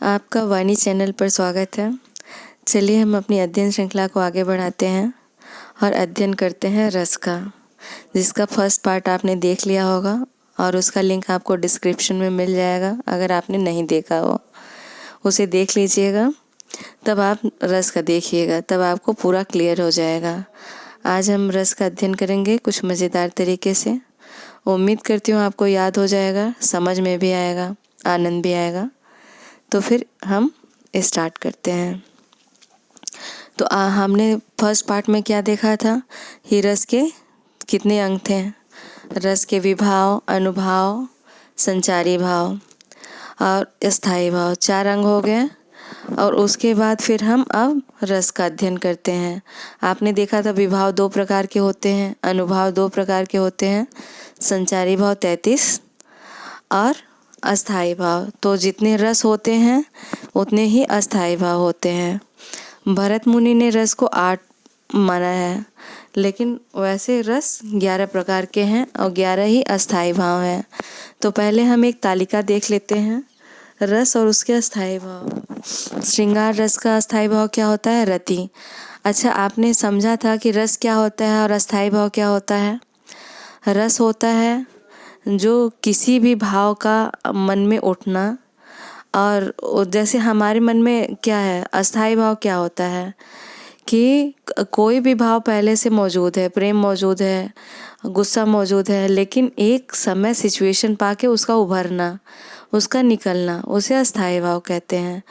आपका वाणी चैनल पर स्वागत है। चलिए हम अपनी अध्ययन श्रृंखला को आगे बढ़ाते हैं और अध्ययन करते हैं रस का, जिसका फर्स्ट पार्ट आपने देख लिया होगा और उसका लिंक आपको डिस्क्रिप्शन में मिल जाएगा। अगर आपने नहीं देखा हो उसे देख लीजिएगा, तब आप रस का देखिएगा, तब आपको पूरा क्लियर हो जाएगा। आज हम रस का अध्ययन करेंगे कुछ मज़ेदार तरीके से। उम्मीद करती हूँ आपको याद हो जाएगा, समझ में भी आएगा, आनंद भी आएगा। तो फिर हम स्टार्ट करते हैं। तो हमने फर्स्ट पार्ट में क्या देखा था कि रस के कितने अंग थे। रस के विभाव, अनुभाव, संचारी भाव और स्थायी भाव, 4 अंग हो गए। और उसके बाद फिर हम अब रस का अध्ययन करते हैं। आपने देखा था विभाव 2 प्रकार के होते हैं, अनुभाव 2 प्रकार के होते हैं, संचारी भाव 33 और अस्थाई भाव। तो जितने रस होते हैं उतने ही अस्थाई भाव होते हैं। भरत मुनि ने रस को 8 माना है, लेकिन वैसे रस 11 प्रकार के हैं और 11 ही अस्थाई भाव हैं। तो पहले हम एक तालिका देख लेते हैं, रस और उसके अस्थाई भाव। श्रृंगार रस का अस्थाई भाव क्या होता है? रति। अच्छा, आपने समझा था कि रस क्या होता है और अस्थाई भाव क्या होता है? रस होता है जो किसी भी भाव का मन में उठना, और जैसे हमारे मन में क्या है, अस्थाई भाव क्या होता है कि कोई भी भाव पहले से मौजूद है, प्रेम मौजूद है, गुस्सा मौजूद है, लेकिन एक समय सिचुएशन पाके उसका उभरना, उसका निकलना, उसे अस्थाई भाव कहते हैं।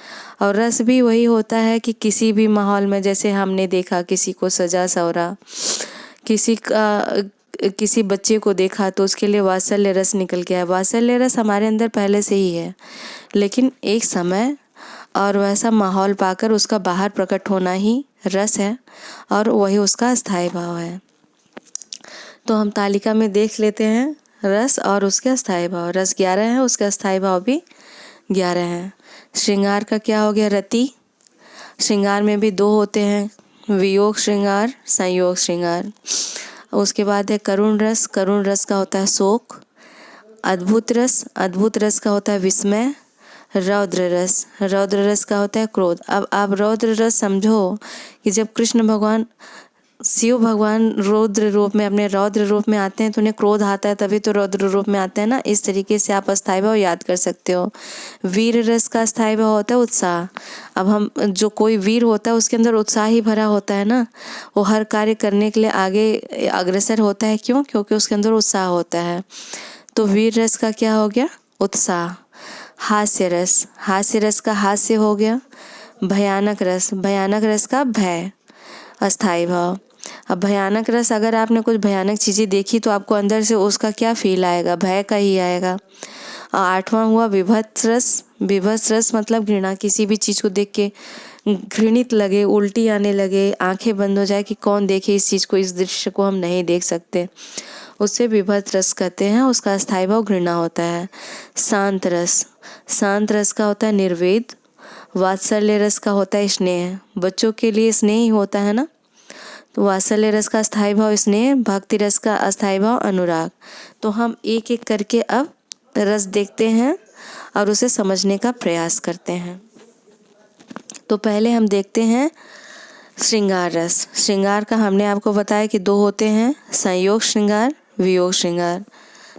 और रस भी वही होता है कि किसी भी माहौल में, जैसे हमने देखा किसी को सजा सवरा, किसी बच्चे को देखा तो उसके लिए वात्सल्य रस निकल गया। वात्सल्य रस हमारे अंदर पहले से ही है, लेकिन एक समय और वैसा माहौल पाकर उसका बाहर प्रकट होना ही रस है, और वही उसका अस्थाई भाव है। तो हम तालिका में देख लेते हैं रस और उसके अस्थाई भाव। रस 11 है, उसके अस्थाई भाव भी 11 हैं। श्रृंगार का क्या हो गया? रति। श्रृंगार में भी 2 होते हैं, वियोग श्रृंगार, संयोग श्रृंगार। उसके बाद है करुण रस। करुण रस का होता है शोक। अद्भुत रस। अद्भुत रस का होता है विस्मय। रौद्र रस। रौद्र रस का होता है क्रोध। अब आप रौद्र रस समझो कि जब कृष्ण भगवान, शिव भगवान रौद्र रूप में, अपने रौद्र रूप में आते हैं तो उन्हें क्रोध आता है, तभी तो रौद्र रूप में आते हैं ना। इस तरीके से आप अस्थाई भाव याद कर सकते हो। वीर रस का अस्थाई भाव होता है उत्साह। अब हम, जो कोई वीर होता है उसके अंदर उत्साह ही भरा होता है ना, वो हर कार्य करने के लिए आगे अग्रसर होता है। क्यों? क्योंकि उसके अंदर उत्साह होता है। तो वीर रस का क्या हो गया? उत्साह। हास्य रस। हास्य रस का हास्य हो गया। भयानक रस। भयानक रस का भय, अस्थाई भाव। अब भयानक रस, अगर आपने कुछ भयानक चीज़ें देखी तो आपको अंदर से उसका क्या फील आएगा? भय का ही आएगा। और 8वां हुआ विभत्स रस। विभत्स रस मतलब घृणा। किसी भी चीज़ को देख के घृणित लगे, उल्टी आने लगे, आंखें बंद हो जाए कि कौन देखे इस चीज़ को, इस दृश्य को हम नहीं देख सकते, उससे विभत्स रस कहते हैं। उसका अस्थाई भाव घृणा होता है। शांत रस। शांत रस का होता है निर्वेद। वात्सल्य रस का होता है स्नेह। बच्चों के लिए स्नेह ही होता है ना, तो वात्सल्य रस का अस्थाई भाव स्नेह। भक्ति रस का अस्थाई भाव अनुराग। तो हम एक एक करके अब रस देखते हैं और उसे समझने का प्रयास करते हैं। तो पहले हम देखते हैं श्रृंगार रस। श्रृंगार का हमने आपको बताया कि 2 होते हैं, संयोग श्रृंगार, वियोग श्रृंगार।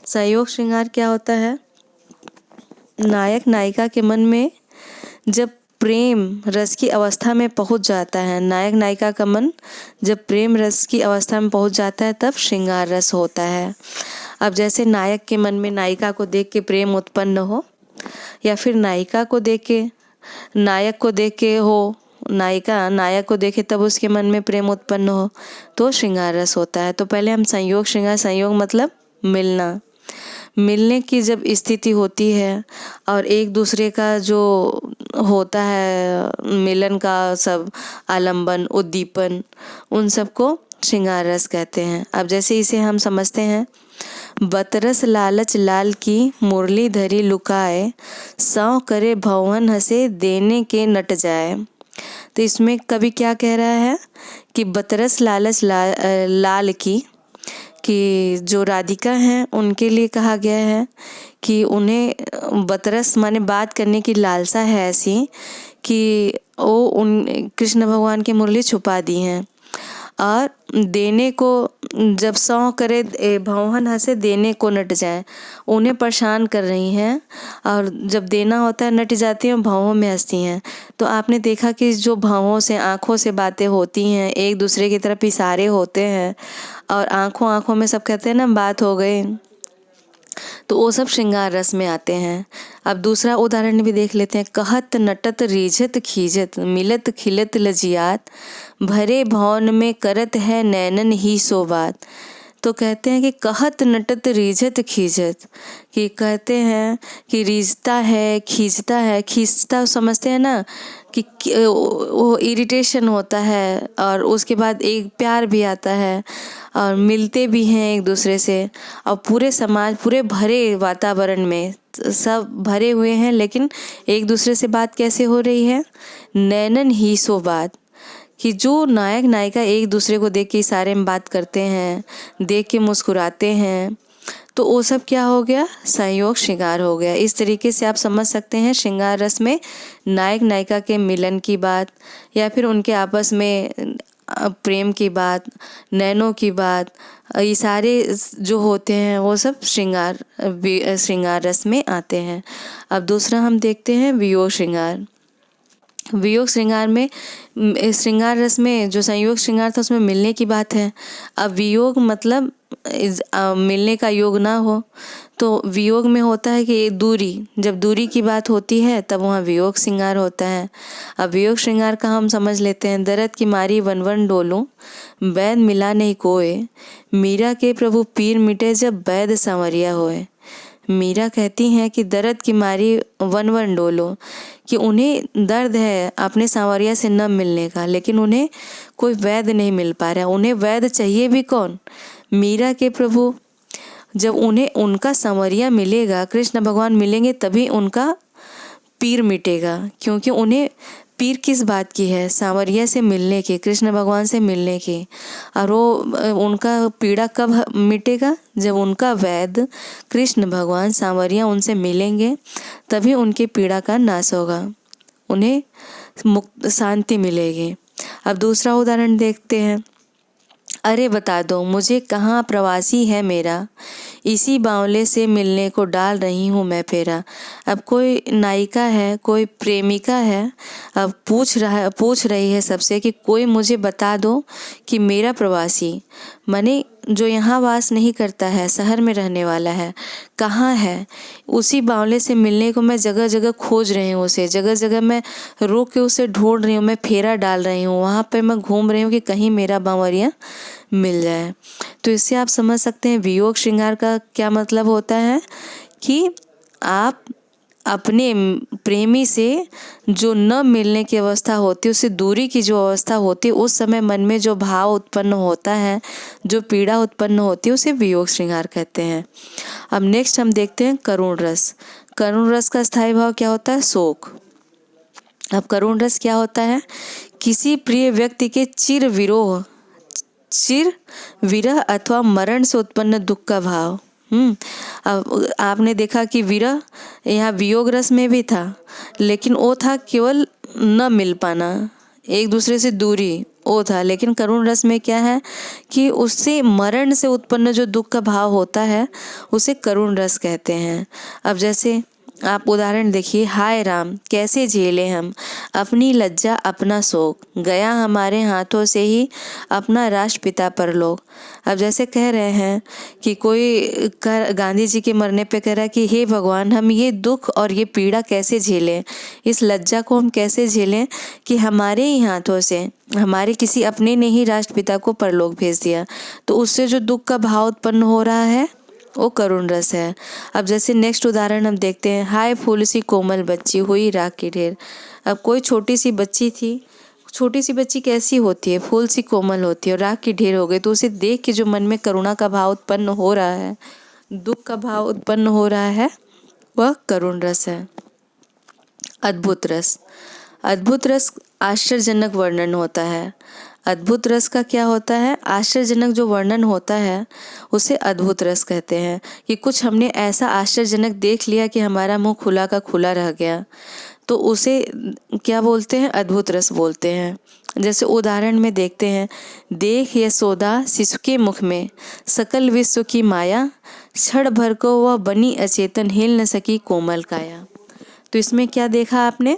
संयोग श्रृंगार क्या होता है? नायक नायिका के मन में जब प्रेम रस की अवस्था में पहुंच जाता है, नायक नायिका का मन जब प्रेम रस की अवस्था में पहुंच जाता है, तब श्रृंगार रस होता है। अब जैसे नायक के मन में नायिका को देख के प्रेम उत्पन्न हो, या फिर नायिका को देख के नायक को देख के हो, नायिका नायक को देखे तब उसके मन में प्रेम उत्पन्न हो, तो श्रृंगार रस होता है। तो पहले हम संयोग श्रृंगार। संयोग मतलब मिलना, मिलने की जब स्थिति होती है और एक दूसरे का जो होता है मिलन का सब आलंबन, उद्दीपन, उन सबको श्रृंगार रस कहते हैं। अब जैसे इसे हम समझते हैं, बतरस लालच लाल की मुरली धरी लुकाए, सौ करे भवन हंसे देने के नट जाए। तो इसमें कवि क्या कह रहा है कि बतरस लालच लाल की, कि जो राधिका हैं उनके लिए कहा गया है कि उन्हें बतरस माने बात करने की लालसा है ऐसी कि वो उन कृष्ण भगवान की मुरली छुपा दी हैं, और देने को जब सौं करे भौहन हंसे देने को नट जाए, उन्हें परेशान कर रही हैं, और जब देना होता है नट जाती हैं, भावों में हंसती हैं। तो आपने देखा कि जो भावों से आँखों से बातें होती हैं, एक दूसरे की तरफ इशारे होते हैं, और आँखों आँखों में सब कहते हैं ना बात हो गई, तो वो सब श्रृंगार रस में आते हैं। अब दूसरा उदाहरण भी देख लेते हैं। कहत नटत रीझत खीजत मिलत खिलत लजियात भरे भवन में करत है नैनन ही सो बात। तो कहते हैं कि कहत नटत रीझत खींचत, कि कहते हैं कि रीझता है खींचता है। खींचता समझते हैं ना कि वो इरिटेशन होता है, और उसके बाद एक प्यार भी आता है, और मिलते भी हैं एक दूसरे से, और पूरे समाज पूरे भरे वातावरण में सब भरे हुए हैं, लेकिन एक दूसरे से बात कैसे हो रही है, नैनन ही सो बात, कि जो नायक नायिका एक दूसरे को देख के इशारे में बात करते हैं, देख के मुस्कुराते हैं, तो वो सब क्या हो गया, संयोग श्रृंगार हो गया। इस तरीके से आप समझ सकते हैं श्रृंगार रस में नायक नायिका के मिलन की बात, या फिर उनके आपस में प्रेम की बात, नैनों की बात, ये सारे जो होते हैं वो सब श्रृंगार रस में आते हैं। अब दूसरा हम देखते हैं वियोग श्रृंगार। वियोग श्रृंगार में, श्रृंगार रस में जो संयोग श्रृंगार था उसमें मिलने की बात है। अब वियोग मतलब मिलने का योग ना हो, तो वियोग में होता है कि दूरी, जब दूरी की बात होती है तब वहाँ वियोग श्रृंगार होता है। अब वियोग श्रृंगार का हम समझ लेते हैं। दर्द की मारी वन वन डोलूं वैद मिला नहीं कोय, मीरा के प्रभु पीर मिटे जब वैद संवरिया होए। मीरा कहती हैं कि दर्द की मारी वन वन डोलो, कि उन्हें दर्द है अपने सांवरिया से न मिलने का, लेकिन उन्हें कोई वैद्य नहीं मिल पा रहा है। उन्हें वैद्य चाहिए भी कौन, मीरा के प्रभु। जब उन्हें उनका सांवरिया मिलेगा, कृष्ण भगवान मिलेंगे, तभी उनका पीर मिटेगा। क्योंकि उन्हें पीर किस बात की है, सांवरिया से मिलने की, कृष्ण भगवान से मिलने की। और वो उनका पीड़ा कब मिटेगा, जब उनका वैद्य कृष्ण भगवान सांवरिया उनसे मिलेंगे, तभी उनकी पीड़ा का नाश होगा, उन्हें मुक्त शांति मिलेगी। अब दूसरा उदाहरण देखते हैं। अरे बता दो मुझे कहाँ प्रवासी है मेरा, इसी बावले से मिलने को डाल रही हूँ मैं फेरा। अब कोई नायिका है, कोई प्रेमिका है, अब पूछ रही है सबसे कि कोई मुझे बता दो कि मेरा प्रवासी माने जो यहाँ वास नहीं करता है, शहर में रहने वाला है, कहाँ है। उसी बावले से मिलने को मैं जगह जगह खोज रही हूँ उसे, जगह जगह मैं रोक के उसे ढूंढ रही हूँ, मैं फेरा डाल रही हूँ, वहाँ पे मैं घूम रही हूँ कि कहीं मेरा बावरिया मिल जाए। तो इससे आप समझ सकते हैं वियोग श्रृंगार का क्या मतलब होता है, कि आप अपने प्रेमी से जो न मिलने की अवस्था होती है, उससे दूरी की जो अवस्था होती है, उस समय मन में जो भाव उत्पन्न होता है, जो पीड़ा उत्पन्न होती है, उसे वियोग श्रृंगार कहते हैं। अब नेक्स्ट हम देखते हैं करुण रस। करुण रस का स्थायी भाव क्या होता है, शोक। अब करुण रस क्या होता है, किसी प्रिय व्यक्ति के चिर विरह अथवा मरण से उत्पन्न दुख का भाव। अब आपने देखा कि विरह यहाँ वियोग रस में भी था, लेकिन वो था केवल न मिल पाना, एक दूसरे से दूरी, वो था। लेकिन करुण रस में क्या है कि उससे मरण से उत्पन्न जो दुख का भाव होता है, उसे करुण रस कहते हैं। अब जैसे आप उदाहरण देखिए, हाय राम कैसे झेले हम अपनी लज्जा अपना शोक, गया हमारे हाथों से ही अपना राष्ट्रपिता परलोक। अब जैसे कह रहे हैं कि कोई गांधी जी के मरने पे कह रहा है कि हे भगवान हम ये दुख और ये पीड़ा कैसे झेलें, इस लज्जा को हम कैसे झेलें कि हमारे ही हाथों से हमारे किसी अपने ने ही राष्ट्रपिता को परलोक भेज दिया। तो उससे जो दुख का भाव उत्पन्न हो रहा है वो करुण रस है। अब जैसे नेक्स्ट उदाहरण हम देखते हैं, हाय फूल सी कोमल बच्ची हुई राख की ढेर। अब कोई छोटी सी बच्ची थी, छोटी सी बच्ची कैसी होती है, फूल सी कोमल होती है, और राख की ढेर हो गई। तो उसे देख के जो मन में करुणा का भाव उत्पन्न हो रहा है, दुख का भाव उत्पन्न हो रहा है, वह करुण रस है। अद्भुत रस। अद्भुत रस आश्चर्यजनक वर्णन होता है। अद्भुत रस का क्या होता है, आश्चर्यजनक जो वर्णन होता है उसे अद्भुत रस कहते हैं, कि कुछ हमने ऐसा आश्चर्यजनक देख लिया कि हमारा मुंह खुला का खुला रह गया, तो उसे क्या बोलते हैं, अद्भुत रस बोलते हैं। जैसे उदाहरण में देखते हैं, देख यशोदा शिशु के मुख में सकल विश्व की माया, क्षण भर को वह बनी अचेतन हिल न सकी कोमल काया। तो इसमें क्या देखा आपने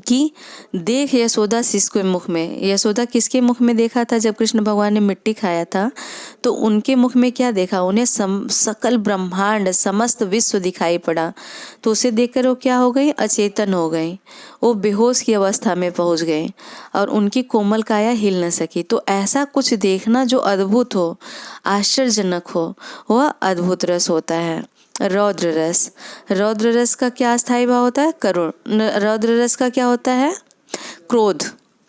कि देख यशोदा शिशु के मुख में, यशोदा किसके मुख में देखा था, जब कृष्ण भगवान ने मिट्टी खाया था तो उनके मुख में क्या देखा, उन्हें सकल ब्रह्मांड समस्त विश्व दिखाई पड़ा। तो उसे देखकर वो क्या हो गई, अचेतन हो गई, वो बेहोश की अवस्था में पहुंच गए और उनकी कोमल काया हिल न सकी। तो ऐसा कुछ देखना जो अद्भुत हो, आश्चर्यजनक हो, वह अद्भुत रस होता है। रौद्र रस, रौद्र रस का क्या स्थायी भाव होता है, करुण। रौद्र रस का क्या होता है, क्रोध।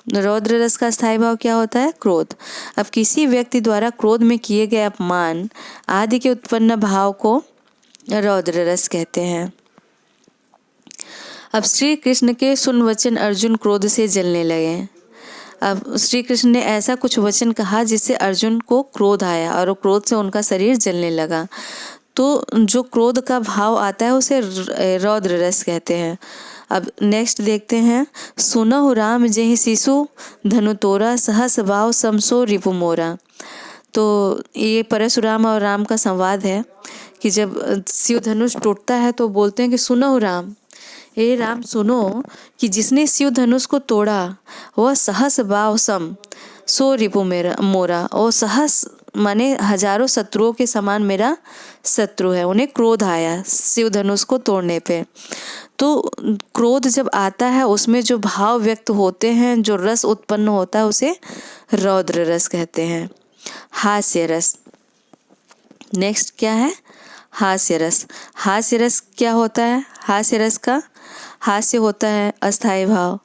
रौद्र रस का स्थायी भाव क्या होता है, क्रोध। अब किसी व्यक्ति द्वारा क्रोध में किए गए अपमान आदि के उत्पन्न भाव को रौद्र रस कहते हैं। अब श्री कृष्ण के सुन वचन अर्जुन क्रोध से जलने लगे। अब श्री कृष्ण ने ऐसा कुछ वचन कहा जिससे अर्जुन को क्रोध आया और क्रोध से उनका शरीर जलने लगा। तो जो क्रोध का भाव आता है उसे रौद्र रस कहते हैं। अब नेक्स्ट देखते हैं, सुनहु राम जेहि शिशु धनु तोरा, सहस भाव समसो रिपु मोरा। तो ये परशुराम और राम का संवाद है कि जब शिव धनुष टूटता है तो बोलते हैं कि सुनहु राम, हे राम सुनो कि जिसने शिव धनुष को तोड़ा वह सहस भाव सम सो रिपु मेरा मोरा, और सहस माने हजारों शत्रुओं के समान मेरा शत्रु है। उन्हें क्रोध आया शिव धनुष को तोड़ने पे। तो क्रोध जब आता है उसमें जो भाव व्यक्त होते हैं, जो रस उत्पन्न होता है उसे रौद्र रस कहते हैं। हास्य रस, नेक्स्ट क्या है, हास्य रस। हास्य रस क्या होता है, हास्य रस का हास्य होता है अस्थायी भाव,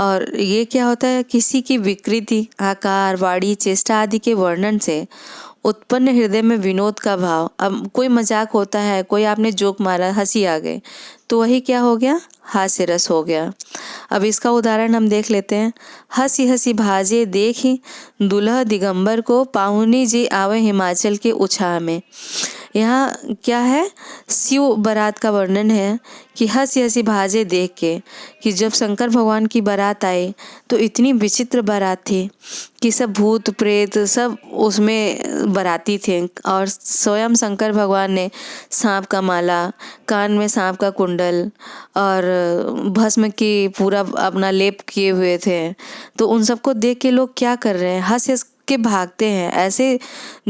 और ये क्या होता है, किसी की विकृति, आकार, वाणी, चेष्टा आदि के वर्णन से उत्पन्न हृदय में विनोद का भाव। अब कोई मजाक होता है, कोई आपने जोक मारा, हंसी आ गई, तो वही क्या हो गया, हास्य रस हो गया। अब इसका उदाहरण हम देख लेते हैं, हंसी हंसी भाजे देखी दुल्हा दिगंबर को, पाहुनी जी आवे हिमाचल के उछाह में। यहाँ क्या है, शिव बारात का वर्णन है कि हंसी हंसी भाजे देख के, कि जब शंकर भगवान की बारात आई तो इतनी विचित्र बारात थी कि सब भूत प्रेत सब उसमें बाराती थे, और स्वयं शंकर भगवान ने सांप का माला, कान में सांप का कुंडल और भस्म की पूरा अपना लेप किए हुए थे। तो उन सबको देख के लोग क्या कर रहे हैं, हंस हंस के भागते हैं। ऐसे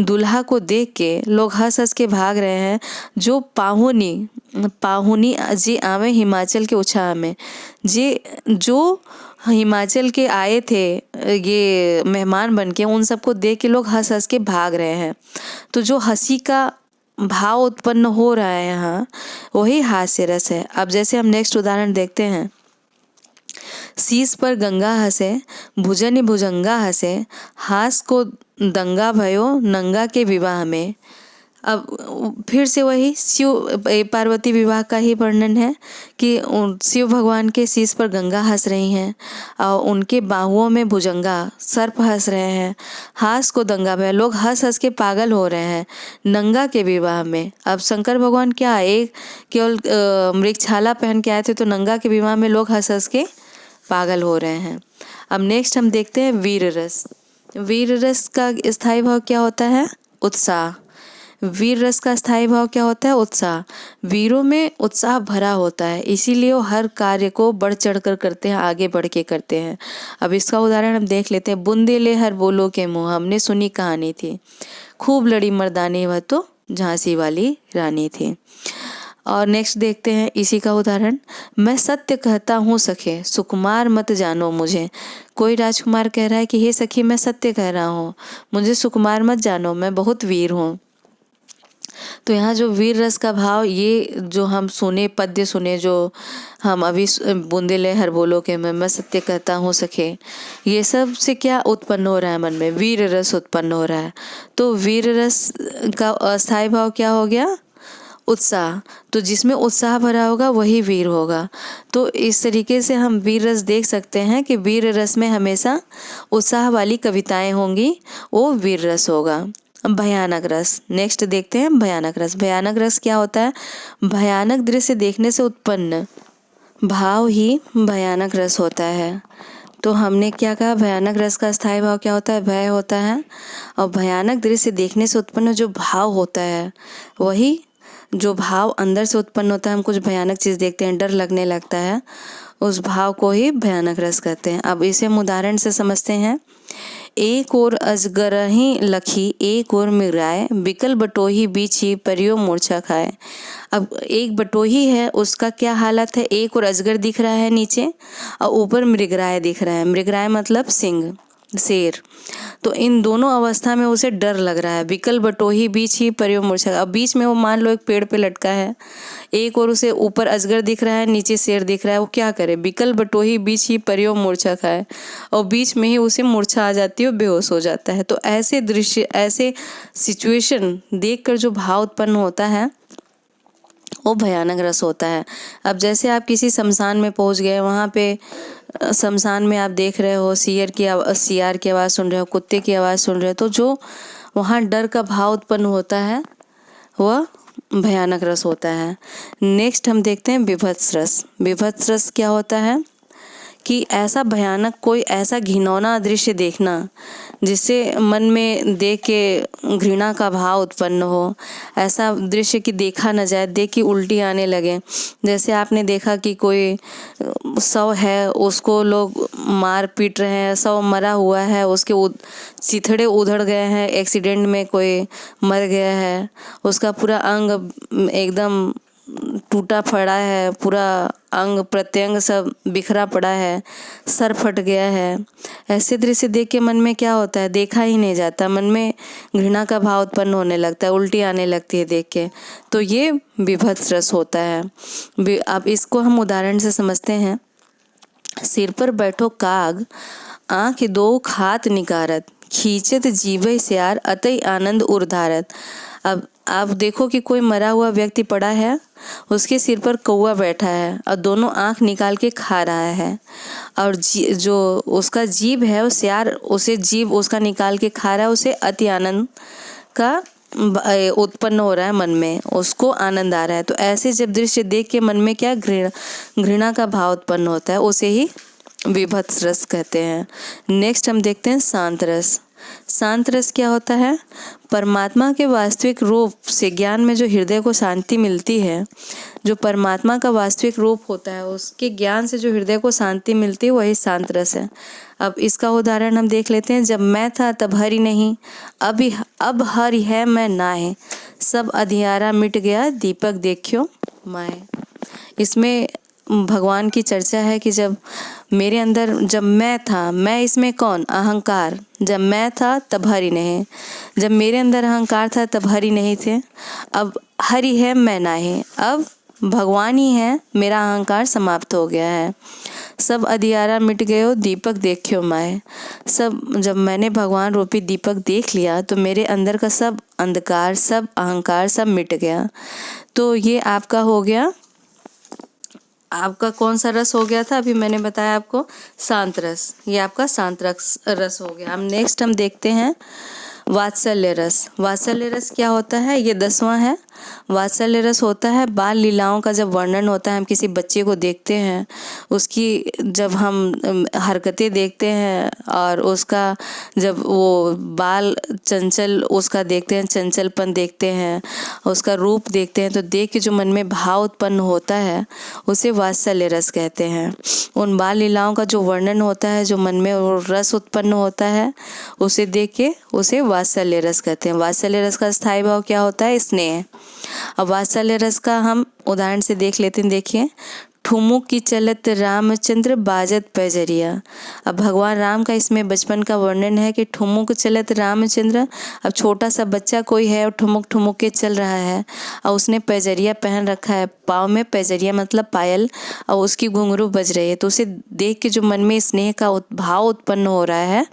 दुल्हा को देख के लोग हंस हंस के भाग रहे हैं। जो पाहुनी जी आवे हिमाचल के उछाह में, जी जो हिमाचल के आए थे ये मेहमान बन के, उन सबको देख के लोग हंस हंस के भाग रहे हैं। तो जो हंसी का भाव उत्पन्न हो रहा है यहाँ, वही हास्य रस है। अब जैसे हम नेक्स्ट उदाहरण देखते हैं, शीश पर गंगा हंसे भुजनि भुजंगा हंसे, हास को दंगा भयो नंगा के विवाह में। अब फिर से वही शिव पार्वती विवाह का ही वर्णन है कि शिव भगवान के शीश पर गंगा हंस रही हैं और उनके बाहुओं में भुजंगा सर्प हंस रहे हैं, हास को दंगा भय, लोग हंस हंस के पागल हो रहे हैं नंगा के विवाह में। अब शंकर भगवान क्या एक केवल मृगछाला पहन के आए थे, तो नंगा के विवाह में लोग हंस हंस के पागल हो रहे हैं। अब नेक्स्ट हम देखते हैं वीर रस। वीर रस का स्थायी भाव क्या होता है, उत्साह। वीर रस का स्थायी भाव क्या होता है, उत्साह। वीरों में उत्साह भरा होता है, इसीलिए वो हर कार्य को बढ़ चढ़ कर करते हैं, आगे बढ़ के करते हैं। अब इसका उदाहरण हम देख लेते हैं, बुंदेले हर बोलो के मुँह, हमने सुनी कहानी थी, खूब लड़ी मर्दानी वह तो झांसी वाली रानी थी। और नेक्स्ट देखते हैं इसी का उदाहरण, मैं सत्य कहता हूँ सखे सुकुमार मत जानो मुझे। कोई राजकुमार कह रहा है कि हे सखी मैं सत्य कह रहा हूँ, मुझे सुकुमार मत जानो, मैं बहुत वीर हूँ। तो यहाँ जो वीर रस का भाव, ये जो हम सुने पद्य सुने, जो हम अभी बुंदेले हर बोलो के मैं सत्य कहता हूँ सखे, ये सब से क्या उत्पन्न हो रहा है, मन में वीर रस उत्पन्न हो रहा है। तो वीर रस का अस्थायी भाव क्या हो गया, उत्साह, तो जिसमें उत्साह भरा होगा वही वीर होगा। तो इस तरीके से हम वीर रस देख सकते हैं कि वीर रस में हमेशा उत्साह वाली कविताएं होंगी, वो वीर रस होगा। अब भयानक रस, नेक्स्ट देखते हैं भयानक रस। भयानक रस क्या होता है? भयानक दृश्य देखने से उत्पन्न भाव ही भयानक रस होता है। तो हमने क्या कहा? भयानक रस का स्थायी भाव क्या होता है? भय होता है। और भयानक दृश्य देखने से उत्पन्न जो भाव होता है, वही जो भाव अंदर से उत्पन्न होता है, हम कुछ भयानक चीज़ देखते हैं, डर लगने लगता है, उस भाव को ही भयानक रस कहते हैं। अब इसे हम उदाहरण से समझते हैं। एक ओर अजगरहि लखी, एक ओर मृगाए, बिकल बटोही बीछी, परियो मूर्छा खाए। अब एक बटोही है, उसका क्या हालत है? एक ओर अजगर दिख रहा है नीचे और ऊपर मृगराय दिख रहा है। मृगराय मतलब सिंह, शेर। तो इन दोनों अवस्था में उसे डर लग रहा है। बिकल बटोही बीच ही परियो मूर्छा। अब बीच में वो मान लो एक पेड़ पे लटका है, एक और उसे ऊपर अजगर दिख रहा है, नीचे शेर दिख रहा है, वो क्या करे? बिकल बटोही बीच ही परियो मूर्छा खाए, और बीच में ही उसे मूर्छा आ जाती है, बेहोश हो जाता है। तो ऐसे दृश्य, ऐसे सिचुएशन देखकर जो भाव उत्पन्न होता है वो भयानक रस होता है। अब जैसे आप किसी शमशान में पहुंच गए, वहाँ पे शमशान में आप देख रहे हो सियार की आवाज़ सुन रहे हो, कुत्ते की आवाज़ सुन रहे हो, तो जो वहाँ डर का भाव उत्पन्न होता है वह भयानक रस होता है। नेक्स्ट हम देखते हैं विभत्स रस। विभत्स रस क्या होता है? कि ऐसा भयानक, कोई ऐसा घिनौना दृश्य देखना जिससे मन में देख के घृणा का भाव उत्पन्न हो। ऐसा दृश्य कि देखा न जाए, देख के उल्टी आने लगे। जैसे आपने देखा कि कोई शव है, उसको लोग मार पीट रहे हैं, शव मरा हुआ है, उसके चिथड़े उधड़ गए हैं, एक्सीडेंट में कोई मर गया है, उसका पूरा अंग एकदम टूटा पड़ा है, पूरा अंग प्रत्यंग सब बिखरा पड़ा है, सर फट गया है। ऐसे दृश्य देख के मन में क्या होता है? देखा ही नहीं जाता, मन में घृणा का भाव उत्पन्न होने लगता है, उल्टी आने लगती है देख के। तो ये विभत्स रस होता है। अब इसको हम उदाहरण से समझते हैं। सिर पर बैठो काग, आँख दो खात निकारत, खींचत जीवै स्यार, अतई आनंद उर्धारत। अब आप देखो कि कोई मरा हुआ व्यक्ति पड़ा है, उसके सिर पर कौवा बैठा है और दोनों आँख निकाल के खा रहा है, और जो उसका जीभ है वो स्यार, उसे जीभ उसका निकाल के खा रहा है, उसे अति आनंद का उत्पन्न हो रहा है, मन में उसको आनंद आ रहा है। तो ऐसे जब दृश्य देख के मन में क्या घृणा का भाव उत्पन्न होता है, उसे ही विभत्स रस कहते हैं। नेक्स्ट हम देखते हैं शांत रस। शांत रस क्या होता है? परमात्मा के वास्तविक रूप से ज्ञान में जो हृदय को शांति मिलती है, जो परमात्मा का वास्तविक रूप होता है, उसके ज्ञान से जो हृदय को शांति मिलती है, वही शांत रस है। अब इसका उदाहरण हम देख लेते हैं। जब मैं था तब हरि नहीं, अब हरि है मैं नाहे, सब अंधियारा मिट गया, दीपक देखियो माए। इसमें भगवान की चर्चा है कि जब मेरे अंदर, जब मैं था, मैं इसमें कौन? अहंकार। जब मैं था तब हरि नहीं, जब मेरे अंदर अहंकार था तब हरि नहीं थे, अब हरि है मैं नाहे, अब भगवान ही है, मेरा अहंकार समाप्त हो गया है। सब अंधियारा मिट गयो, दीपक देखियो माए। सब, जब मैंने भगवान रूपी दीपक देख लिया तो मेरे अंदर का सब अंधकार, सब अहंकार सब मिट गया। तो ये आपका हो गया, आपका कौन सा रस हो गया था? अभी मैंने बताया आपको शांत रस, ये आपका शांत रस हो गया। अब नेक्स्ट हम देखते हैं वात्सल्य रस। वात्सल्य रस क्या होता है? ये 10वां है। वात्सल्य रस होता है बाल लीलाओं का जब वर्णन होता है, हम किसी बच्चे को देखते हैं, उसकी जब हम हरकतें देखते हैं और उसका जब वो बाल चंचल उसका देखते हैं, चंचलपन देखते हैं, उसका रूप देखते हैं, तो देख के जो मन में भाव उत्पन्न होता है उसे वात्सल्य रस कहते हैं। उन बाल लीलाओं का जो वर्णन होता है, जो मन में वो रस उत्पन्न होता है, उसे देख के उसे वात्सल्य रस कहते हैं। वात्सल्य रस का स्थायी भाव क्या होता है? स्नेह। अब वात्सल्य रस का हम उदाहरण से देख लेते हैं। देखिए, ठुमुक की चलत रामचंद्र बाजत पैजरिया। अब भगवान राम का इसमें बचपन का वर्णन है कि ठुमुक चलत रामचंद्र। अब छोटा सा बच्चा कोई है और ठुमुक ठुमुक के चल रहा है और उसने पैजरिया पहन रखा है, पाँव में पैजरिया मतलब पायल, और उसकी घुंघरू बज रही है। तो उसे देख के जो मन में स्नेह का भाव उत्पन्न हो रहा है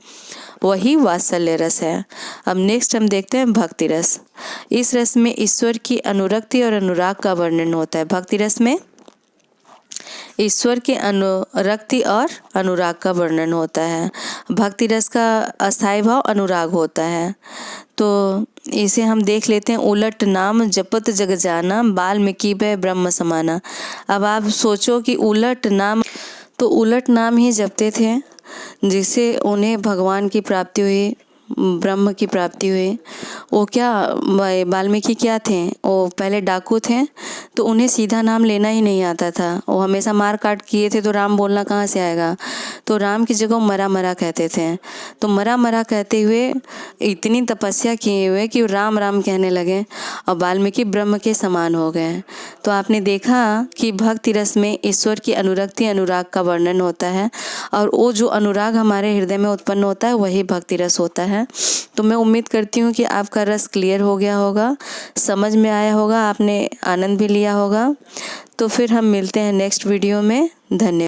वही वात्सल्य रस है। अब नेक्स्ट हम देखते हैं भक्ति रस। इस रस में ईश्वर की अनुरक्ति और अनुराग का वर्णन होता है। भक्ति रस में ईश्वर के अनुरक्ति और अनुराग का वर्णन होता है। भक्ति रस का अस्थायी भाव अनुराग होता है। तो इसे हम देख लेते हैं। उलट नाम जपत जग जाना, वाल्मीकि भय ब्रह्म समाना। अब आप सोचो कि उलट नाम, तो उलट नाम ही जपते थे जिससे उन्हें भगवान की प्राप्ति हुई, ब्रह्म की प्राप्ति हुई। वो क्या, वाल्मीकि क्या थे, वो पहले डाकू थे, तो उन्हें सीधा नाम लेना ही नहीं आता था। वो हमेशा मार काट किए थे, तो राम बोलना कहाँ से आएगा। तो राम की जगह मरा मरा कहते थे। तो मरा मरा कहते हुए इतनी तपस्या किए हुए कि राम राम कहने लगे और वाल्मीकि ब्रह्म के समान हो गए। तो आपने देखा कि भक्ति रस में ईश्वर की अनुरक्ति अनुराग का वर्णन होता है, और वो जो अनुराग हमारे हृदय में उत्पन्न होता है वही भक्ति रस होता है। तो मैं उम्मीद करती हूँ कि आपका रस क्लियर हो गया होगा, समझ में आया होगा, आपने आनंद भी लिया होगा। तो फिर हम मिलते हैं नेक्स्ट वीडियो में। धन्यवाद।